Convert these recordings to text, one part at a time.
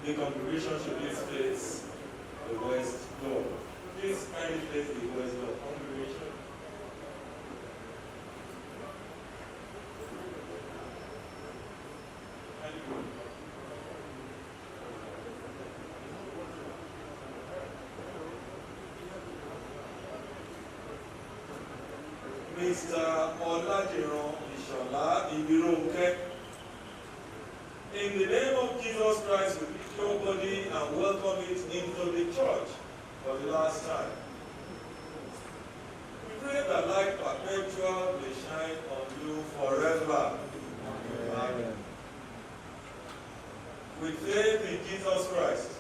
The congregation should please face the west door. Please kindly face the west door. Congregation. Mr. Olajiran Ishola Ibironke, in the name of Jesus Christ, we pick your body and welcome it into the church for the last time. We pray that light perpetual may shine on you forever. Amen. With faith in Jesus Christ,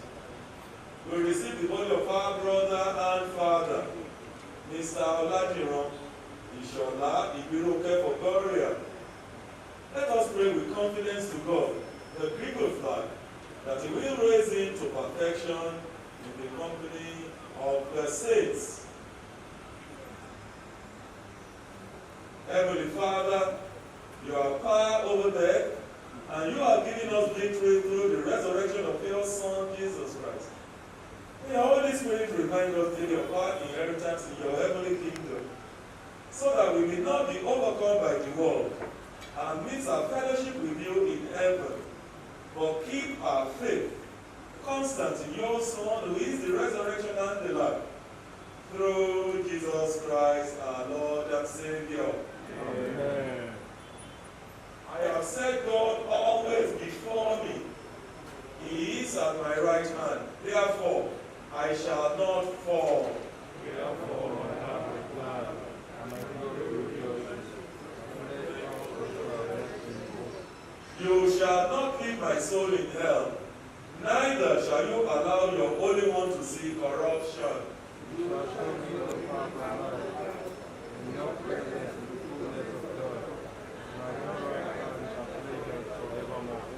we receive the body of our brother and father, Mr. Olajiran Ishola Ibironke, for burial. Let us pray with confidence to God, the Greek flag, that He will raise him to perfection in the company of the saints. Heavenly Father, you have power over death, and you are giving us victory through the resurrection of your Son, Jesus Christ. May the Holy Spirit remind us daily of our inheritance in your heavenly kingdom, so that we may not be overcome by the world, and miss our fellowship with you in heaven, but keep our faith constant in your Son, who is the resurrection and the life, through Jesus Christ our Lord and Savior. Amen. I have set God always before me. He is at my right hand. Therefore, I shall not fall. Therefore, I have a plan, and my glory will be yours. You shall not leave my soul in hell, neither shall you allow your Holy One to see corruption. You shall show me the path of life, in your presence in the fullness of joy. My right hand shall please forevermore.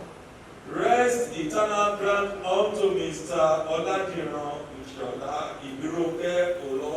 Rest eternal grant unto Mr. Olajiran Ishola Ibironke, O Lord.